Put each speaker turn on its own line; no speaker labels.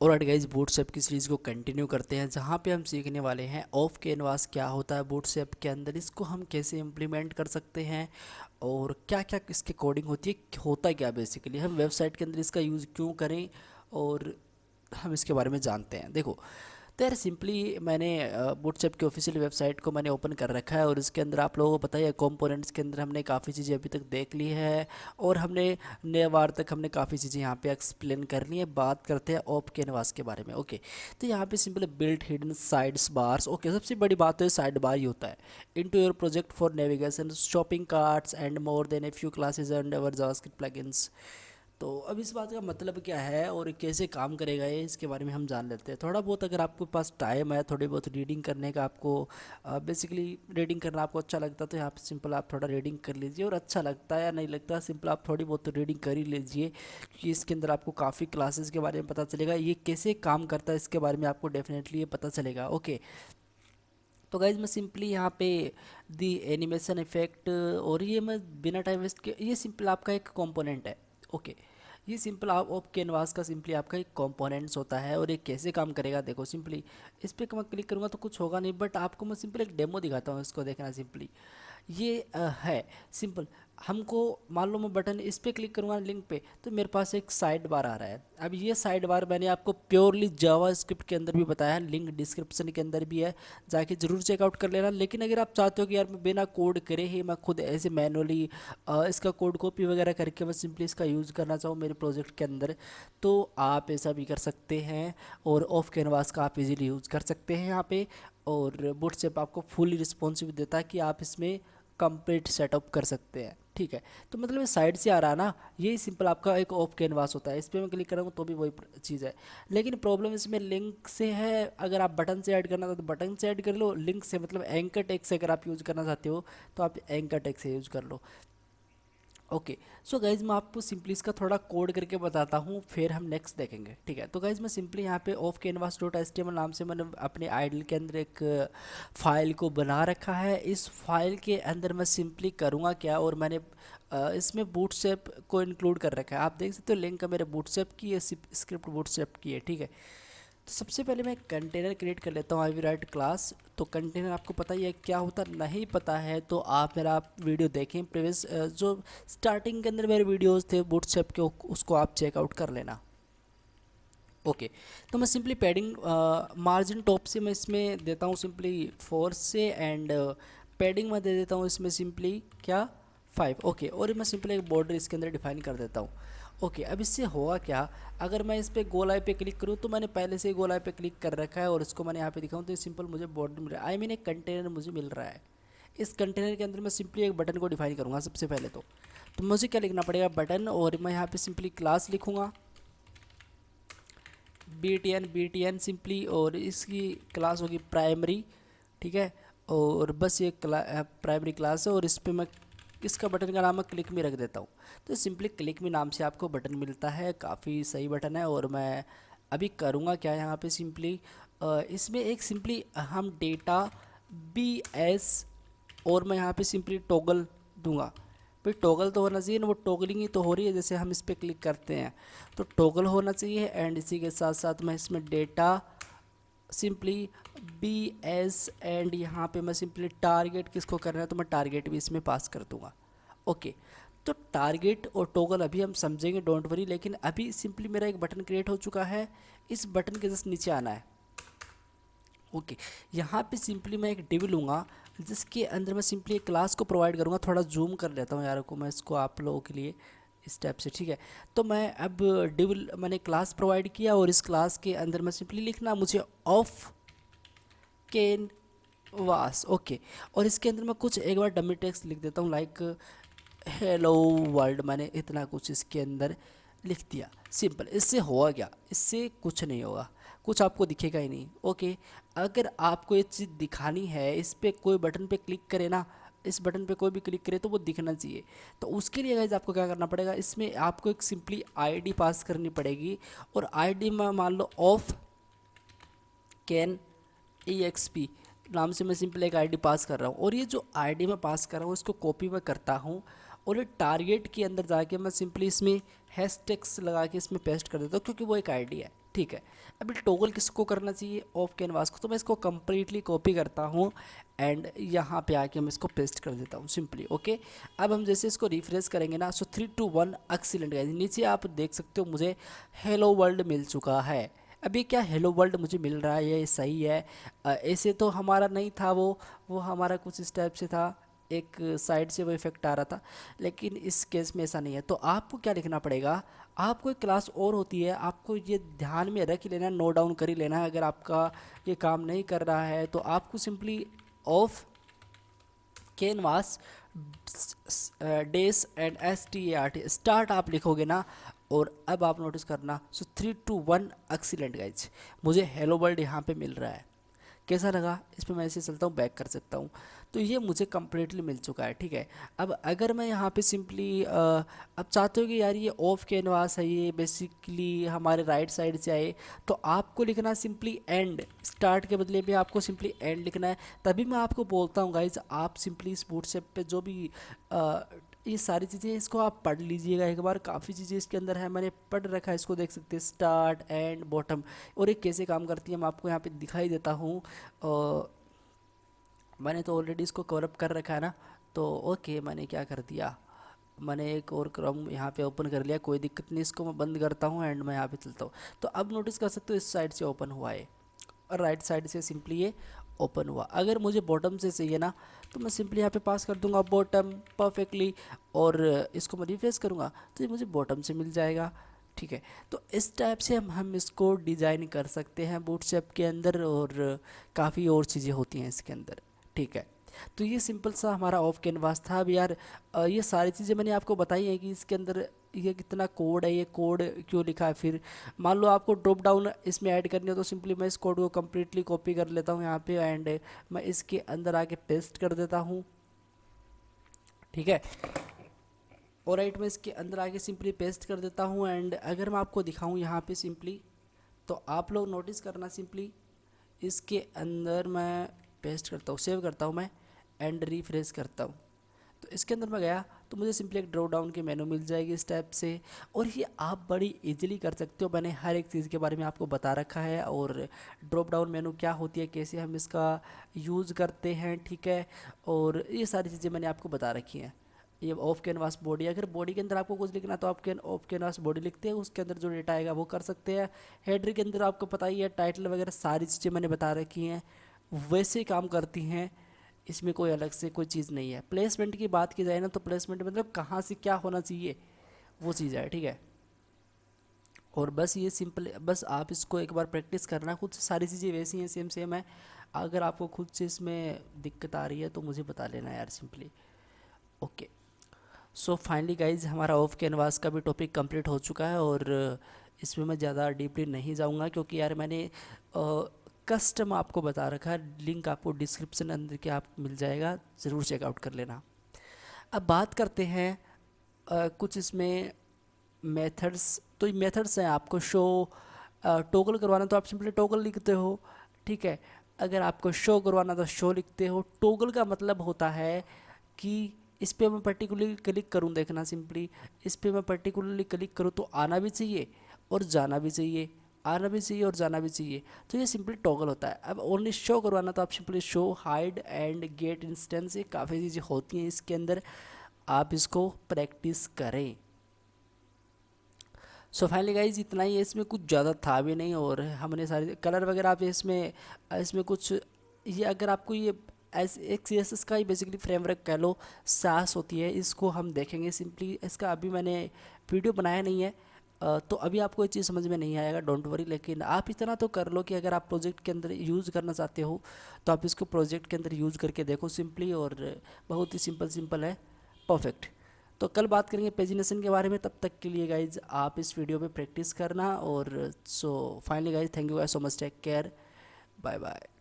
और guys bootstrap की series को कंटिन्यू करते हैं, जहाँ पे हम सीखने वाले हैं ऑफ कैनवास क्या होता है बूटस्ट्रैप के अंदर, इसको हम कैसे इम्प्लीमेंट कर सकते हैं और क्या क्या इसकी कोडिंग होती है, होता क्या बेसिकली, हम वेबसाइट के अंदर इसका यूज़ क्यों करें और हम इसके बारे में जानते हैं। देखो तो यार सिंपली मैंने बूटस्ट्रैप की ऑफिशियल वेबसाइट को मैंने ओपन कर रखा है और इसके अंदर आप लोगों को पता ही है कंपोनेंट्स के अंदर हमने काफ़ी चीज़ें अभी तक देख ली है और हमने नए बार तक हमने काफ़ी चीज़ें यहाँ पे एक्सप्लेन कर ली है। बात करते हैं ऑफ कैनवास के बारे में। ओके, तो यहाँ पे simple built hidden sides bars. Okay, सबसे बड़ी बात तो साइड बार ही होता है into your project for navigation shopping carts and more than a few classes and our JavaScript plugins. तो अब इस बात का मतलब क्या है और कैसे काम करेगा ये, इसके बारे में हम जान लेते हैं थोड़ा बहुत। अगर आपके पास टाइम है थोड़ी बहुत रीडिंग करने का, आपको बेसिकली रीडिंग करना आपको अच्छा लगता है तो यहाँ पे सिंपल आप थोड़ा रीडिंग कर लीजिए, और अच्छा लगता है या नहीं लगता सिंपल आप थोड़ी बहुत रीडिंग कर ही लीजिए, क्योंकि इसके अंदर आपको काफ़ी क्लासेस के बारे में पता चलेगा, ये कैसे काम करता है इसके बारे में आपको डेफिनेटली ये पता चलेगा। ओके, तो गाइज मैं सिंपली यहाँ पे दी एनिमेशन इफेक्ट, और ये मैं बिना टाइम वेस्ट के, ये सिंपल आपका एक कंपोनेंट है। ओके, ये सिंपल आप ऑफ कैनवास का सिंपली आपका एक कंपोनेंट्स होता है और ये कैसे काम करेगा देखो सिंपली। इस पर मैं क्लिक करूँगा तो कुछ होगा नहीं, बट आपको मैं सिंपल एक डेमो दिखाता हूँ, इसको देखना सिंपली। ये है सिंपल, हमको मान लो मैं बटन इस पर क्लिक करूँगा लिंक पे तो मेरे पास एक साइड बार आ रहा है। अब ये साइड बार मैंने आपको प्योरली जावा स्क्रिप्ट के अंदर भी बताया है, लिंक डिस्क्रिप्शन के अंदर भी है, जाके ज़रूर चेकआउट कर लेना। लेकिन अगर आप चाहते हो कि यार मैं बिना कोड करे ही मैं खुद ऐसे मैनुअली इसका कोड कॉपी वगैरह करके मैं सिंपली इसका यूज़ करना चाहूँ मेरे प्रोजेक्ट के अंदर, तो आप ऐसा भी कर सकते हैं और ऑफ कैनवास का आप इजीली यूज़ कर सकते हैं यहाँ पे। और बूटस्ट्रैप आपको फुली रिस्पॉन्सिव देता है कि आप इसमें कंप्लीट सेटअप कर सकते हैं। ठीक है, तो मतलब ये साइड से आ रहा है ना, यही सिंपल आपका एक ऑफ कैनवास होता है। इस पर मैं क्लिक करूँगा तो भी वही चीज़ है, लेकिन प्रॉब्लम इसमें लिंक से है। अगर आप बटन से ऐड करना तो बटन से ऐड कर लो, लिंक से मतलब एंकर टैग से अगर आप यूज़ करना चाहते हो तो आप एंकर टैग से यूज़ कर लो। ओके, सो गाइज मैं आपको सिंपली इसका थोड़ा कोड करके बताता हूँ, फिर हम नेक्स्ट देखेंगे। ठीक है, तो गाइज मैं सिंपली यहाँ पे off canvas dot H T M L नाम से मैंने अपने आइडल के अंदर एक फ़ाइल को बना रखा है। इस फाइल के अंदर मैं सिंपली करूँगा क्या, और मैंने इसमें बूटस्ट्रैप को इंक्लूड कर रखा है। आप देख सकते हो लिंक है मेरे बूटस्ट्रैप की, ये स्क्रिप्ट बूटस्ट्रैप की है। ठीक है, तो सबसे पहले मैं कंटेनर क्रिएट कर लेता हूँ, आई वी राइट क्लास। तो कंटेनर आपको पता ही है क्या होता, नहीं पता है तो आप मेरा वीडियो देखें प्रीवियस, जो स्टार्टिंग के अंदर मेरे वीडियोस थे बूटस्ट्रैप के, उसको आप चेकआउट कर लेना। ओके, तो मैं सिंपली पैडिंग मार्जिन टॉप से मैं इसमें देता हूँ सिंपली 4 से, एंड पैडिंग में दे देता हूँ इसमें सिंपली क्या 5। ओके, और मैं सिंपली एक बॉर्डर इसके अंदर डिफाइन कर देता हूँ। ओके, अब इससे होगा क्या, अगर मैं इस पर गोलाई पे क्लिक करूँ तो मैंने पहले से ही गोलाई पे क्लिक कर रखा है और इसको मैंने यहाँ पे दिखाऊँ तो ये सिंपल मुझे बॉर्डर मिल रहा है, आई मीन एक कंटेनर मुझे मिल रहा है। इस कंटेनर के अंदर मैं सिंपली एक बटन को डिफाइन करूँगा सबसे पहले। तो मुझे क्या लिखना पड़ेगा, बटन, और मैं यहाँ पे सिंपली क्लास लिखूँगा btn सिंपली, और इसकी क्लास होगी प्राइमरी। ठीक है, और बस ये प्राइमरी क्लास है, और इस पर मैं इसका बटन का नाम मैं क्लिक मी रख देता हूँ। तो सिंपली क्लिक मी नाम से आपको बटन मिलता है, काफ़ी सही बटन है। और मैं अभी करूँगा क्या यहाँ पे सिंपली इसमें एक सिंपली हम डेटा bs, और मैं यहाँ पे सिंपली टॉगल दूंगा। भाई टॉगल तो होना चाहिए ना, वो टॉगलिंग ही तो हो रही है, जैसे हम इस पर क्लिक करते हैं तो टॉगल होना चाहिए। एंड इसी के साथ साथ मैं इसमें डेटा सिंपली bs, एंड यहाँ पे मैं सिंपली टारगेट किसको करना है तो मैं टारगेट भी इसमें पास कर दूंगा। ओके, तो टारगेट और टॉगल अभी हम समझेंगे, डोंट वरी। लेकिन अभी सिंपली मेरा एक बटन क्रिएट हो चुका है, इस बटन के जस्ट नीचे आना है। ओके, यहाँ पे सिंपली मैं एक डिव लूँगा जिसके अंदर मैं सिंपली एक क्लास को प्रोवाइड करूँगा। थोड़ा जूम कर लेता हूँ यार को मैं इसको आप लोगों के लिए इस टाइप से। ठीक है, तो मैं अब डिव मैंने क्लास प्रोवाइड किया, और इस क्लास के अंदर मैं सिंपली लिखना मुझे ऑफ कैन वास। ओके, और इसके अंदर मैं कुछ एक बार डमी टेक्स्ट लिख देता हूँ, लाइक हेलो वर्ल्ड, मैंने इतना कुछ इसके अंदर लिख दिया। सिंपल, इससे होगा क्या, इससे कुछ नहीं होगा, कुछ आपको दिखेगा ही नहीं। ओके, अगर आपको ये चीज़ दिखानी है, इस पर कोई बटन पे क्लिक करे ना, इस बटन पे कोई भी क्लिक करे तो वो दिखना चाहिए। तो उसके लिए गाइस आपको क्या करना पड़ेगा, इसमें आपको एक सिंपली आईडी पास करनी पड़ेगी, और आईडी में मान लो ऑफ कैन EXP नाम से मैं सिंपल एक आईडी पास कर रहा हूँ। और ये जो आईडी मैं पास कर रहा हूँ इसको कॉपी मैं करता हूँ, और ये टारगेट के अंदर जाके मैं सिंपली इसमें हैशटैग्स लगा के इसमें पेस्ट कर देता हूँ, क्योंकि वो एक आईडी है। ठीक है। अभी टॉगल किसको करना चाहिए, ऑफ कैनवास को। तो मैं इसको कम्प्लीटली कॉपी करता हूँ एंड यहाँ पे आके मैं इसको पेस्ट कर देता हूँ सिंपली। ओके, अब हम जैसे इसको रिफ्रेश करेंगे ना, सो 3 2 1 एक्सीलेंट गाइस। नीचे आप देख सकते हो मुझे हेलो वर्ल्ड मिल चुका है। अभी क्या हेलो वर्ल्ड मुझे मिल रहा है, ये सही है। ऐसे तो हमारा नहीं था, वो हमारा कुछ इस टाइप से था, एक साइड से वो इफेक्ट आ रहा था, लेकिन इस केस में ऐसा नहीं है। तो आपको क्या लिखना पड़ेगा, आपको एक क्लास और होती है, आपको ये ध्यान में रख ही लेना, नोट डाउन कर ही लेना है। अगर आपका ये काम नहीं कर रहा है तो आपको simply off canvas dash end START start आप लिखोगे ना, और अब आप नोटिस करना, सो 3 2 1 एक्सीलेंट गाइज, मुझे हेलो वर्ल्ड यहाँ पे मिल रहा है। कैसा लगा, इस पर मैं ऐसे चलता हूँ, बैक कर सकता हूँ, तो ये मुझे कम्प्लीटली मिल चुका है। ठीक है, अब अगर मैं यहाँ पे सिंपली अब चाहते हो कि यार ये ऑफ कैनवास है, ये बेसिकली हमारे राइट साइड से आए, तो आपको लिखना सिंपली एंड, स्टार्ट के बदले में आपको सिंपली एंड लिखना है। तभी मैं आपको बोलता हूँ गाइज, आप सिंपली इस बूटस्ट्रैप पे जो भी ये सारी चीज़ें, इसको आप पढ़ लीजिएगा एक बार, काफ़ी चीज़ें इसके अंदर है, मैंने पढ़ रखा है, इसको देख सकते हैं, स्टार्ट एंड बॉटम, और ये कैसे काम करती है मैं आपको यहाँ पे दिखाई देता हूँ। मैंने तो ऑलरेडी इसको कवर अप कर रखा है ना, तो ओके, मैंने क्या कर दिया, मैंने एक और क्रोम यहाँ पे ओपन कर लिया, कोई दिक्कत नहीं, इसको मैं बंद करता हूँ एंड मैं यहाँ पे चलता हूँ। तो अब नोटिस कर सकते हो इस साइड से ओपन हुआ है और राइट साइड से सिंपली ये ओपन हुआ। अगर मुझे बॉटम से चाहिए ना, तो मैं सिंपली यहाँ पे पास कर दूंगा बॉटम परफेक्टली, और इसको मैं रिफ्रेश करूँगा तो ये मुझे बॉटम से मिल जाएगा। ठीक है, तो इस टाइप से हम इसको डिज़ाइन कर सकते हैं बूटस्ट्रैप के अंदर, और काफ़ी और चीज़ें होती हैं इसके अंदर। ठीक है, तो ये सिंपल सा हमारा ऑफ कैनवास था। अब यार ये सारी चीज़ें मैंने आपको बताई हैं कि इसके अंदर ये कितना कोड है, ये कोड क्यों लिखा है। फिर मान लो आपको ड्रॉप डाउन इसमें ऐड करनी हो, तो सिंपली मैं इस कोड को कम्प्लीटली कॉपी कर लेता हूँ यहाँ पे एंड मैं इसके अंदर आके पेस्ट कर देता हूँ। ठीक है, और राइट में इसके अंदर आके सिंपली पेस्ट कर देता हूँ एंड अगर मैं आपको दिखाऊँ यहाँ पे सिंपली, तो आप लोग नोटिस करना, सिंपली इसके अंदर मैं पेस्ट करता हूँ, सेव करता हूँ मैं एंड रिफ्रेश करता हूँ, तो इसके अंदर मैं गया तो मुझे सिंपली एक ड्रॉप डाउन की मेनू मिल जाएगी इस टाइप से। और ये आप बड़ी इजीली कर सकते हो, मैंने हर एक चीज़ के बारे में आपको बता रखा है, और ड्रॉप डाउन मेनू क्या होती है, कैसे हम इसका यूज़ करते हैं। ठीक है, और ये सारी चीज़ें मैंने आपको बता रखी हैं। ये ऑफ कैनवास बॉडी, अगर बॉडी के अंदर आपको कुछ लिखना तो आप ऑफ कैनवास बॉडी लिखते हैं, उसके अंदर जो डेटा आएगा वो कर सकते हैं। हेडर के अंदर आपको पता ही है, टाइटल वगैरह सारी चीज़ें मैंने बता रखी हैं, वैसे काम करती हैं, इसमें कोई अलग से कोई चीज़ नहीं है। प्लेसमेंट की बात की जाए ना, तो प्लेसमेंट मतलब कहाँ से क्या होना चाहिए वो चीज़ है। ठीक है, और बस ये सिंपल, बस आप इसको एक बार प्रैक्टिस करना खुद से, सारी चीज़ें वैसी हैं, सेम सेम है। अगर आपको खुद से इसमें दिक्कत आ रही है तो मुझे बता लेना यार सिंपली। ओके, सो फाइनली गाइज हमारा ऑफ कैनवास का भी टॉपिक कंप्लीट हो चुका है, और इसमें मैं ज़्यादा डीपली नहीं जाऊंगा क्योंकि यार मैंने कस्टम आपको बता रखा है, लिंक आपको डिस्क्रिप्शन अंदर के आप मिल जाएगा, ज़रूर चेकआउट कर लेना। अब बात करते हैं कुछ इसमें मेथड्स, तो ये मेथड्स हैं। आपको शो टॉगल करवाना तो आप सिंपली टॉगल लिखते हो। ठीक है, अगर आपको शो करवाना तो शो लिखते हो। टॉगल का मतलब होता है कि इस पर मैं पर्टिकुलरली क्लिक करूं, देखना सिंपली इस पर मैं पर्टिकुलरली क्लिक करूं तो आना भी चाहिए और जाना भी चाहिए, आना भी चाहिए और जाना भी चाहिए, तो ये सिंपली टॉगल होता है। अब ओनली शो करवाना तो आप simply show, hide and get instance, ये काफ़ी चीज़ें होती हैं इसके अंदर, आप इसको प्रैक्टिस करें। सो फाइनली गाइज इतना ही है, इसमें कुछ ज़्यादा था भी नहीं, और हमने सारे कलर वगैरह आप इसमें इसमें कुछ, ये अगर आपको ये एक CSS का ही बेसिकली फ्रेमवर्क कह लो, सास होती है, इसको हम देखेंगे सिंपली। इसका अभी मैंने वीडियो बनाया नहीं है, तो अभी आपको ये चीज़ समझ में नहीं आएगा, डोंट वरी। लेकिन आप इतना तो कर लो कि अगर आप प्रोजेक्ट के अंदर यूज़ करना चाहते हो तो आप इसको प्रोजेक्ट के अंदर यूज़ करके देखो सिंपली, और बहुत ही सिंपल है, परफेक्ट। तो कल बात करेंगे पेजिनेशन के बारे में, तब तक के लिए गाइज आप इस वीडियो पे प्रैक्टिस करना। और so finally guys, thank you guys so much, take care, bye bye.